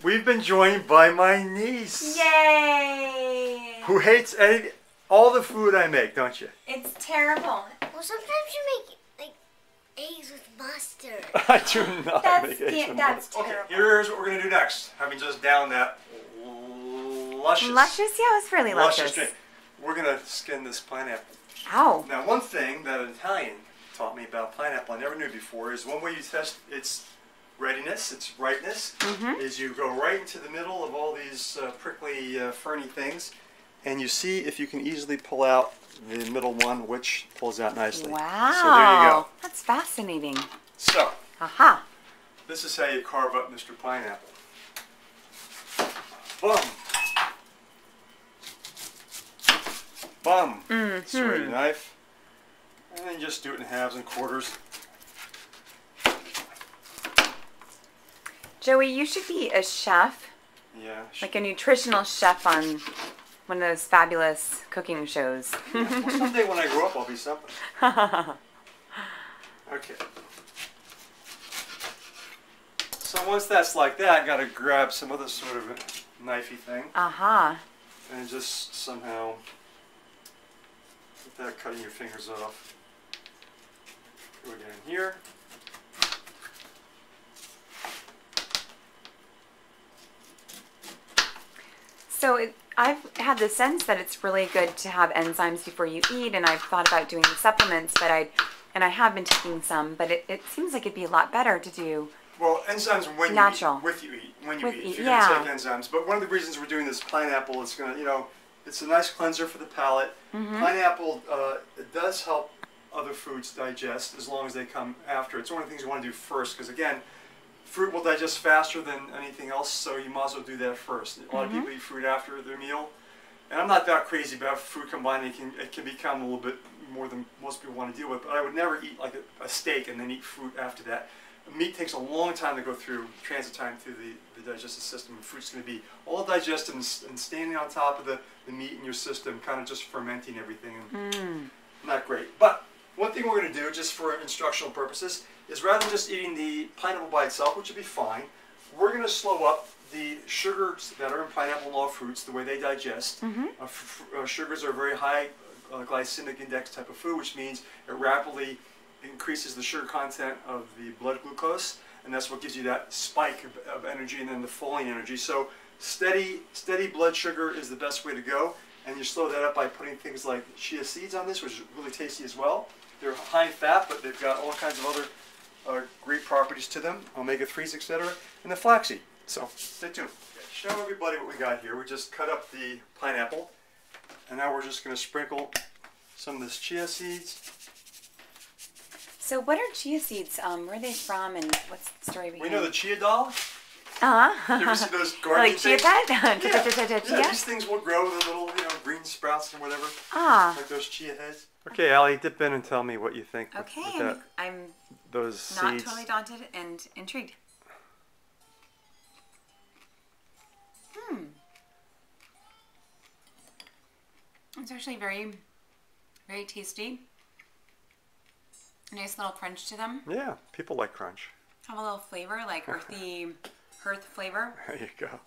We've been joined by my niece. Yay! Who hates all the food I make, don't you? It's terrible. Well, sometimes you make like eggs with mustard. I do not make eggs with That's mustard. terrible. Okay, here's what we're going to do next. Having just downed that luscious. Luscious? Yeah, it was really luscious. Drink. We're going to skin this pineapple. Ow. Now, one thing that an Italian taught me about pineapple I never knew before is one way you test its readiness, its ripeness, is you go right into the middle of all these prickly, ferny things, and you see if you can easily pull out the middle one, which pulls out nicely. Wow. So there you go. That's fascinating. So, Aha. this is how you carve up Mr. Pineapple. Boom. Bum. Serrated knife. And then just do it in halves and quarters. Joey, you should be a chef. Yeah. Like a nutritional chef on one of those fabulous cooking shows. Well, someday when I grow up, I'll be something. Okay. So once that's like that, got to grab some other sort of knifey thing. Aha. And just somehow without cutting your fingers off. Go down here. So I've had the sense that it's really good to have enzymes before you eat, and I've thought about doing the supplements, but I have been taking some, but it seems like it'd be a lot better to do. Well, enzymes when natural. you eat, with you eat, when you eat. If you're yeah. going to take enzymes. But one of the reasons we're doing this pineapple is going to, it's a nice cleanser for the palate. Pineapple it does help other foods digest as long as they come after. It's one of the things you want to do first because, again, fruit will digest faster than anything else, so you might as well do that first. A lot of people eat fruit after their meal. And I'm not that crazy about fruit combining. It can become a little bit more than most people want to deal with, but I would never eat like a steak and then eat fruit after that. Meat takes a long time to go through, transit time through the digestive system. Fruit's going to be all digested and standing on top of the meat in your system, kind of just fermenting everything. And not great. But one thing we're going to do, just for instructional purposes, is rather than just eating the pineapple by itself, which would be fine, we're going to slow up the sugars that are in pineapple and all fruits, the way they digest. Sugars are a very high glycemic index type of food, which means it rapidly increases the sugar content of the blood glucose, and that's what gives you that spike of energy and then the falling energy. So steady blood sugar is the best way to go, and you slow that up by putting things like chia seeds on this, which is really tasty as well. They're high in fat, but they've got all kinds of other great properties to them, omega-3s, etc., and the flaxseed. So stay tuned. Okay, show everybody what we got here. We just cut up the pineapple, and now we're just going to sprinkle some of this chia seeds. So what are chia seeds? Where are they from, and what's the story behind? We know the chia doll. You ever see those gardening like chia things? pet? Yeah, these things will grow with little, green sprouts and whatever. Like those chia heads. Okay, Allie, dip in and tell me what you think. Okay, I'm those not seeds. totally daunted and intrigued. It's actually very, very tasty. A nice little crunch to them. Yeah, people like crunch. Have a little flavor, like earthy, earth flavor. There you go.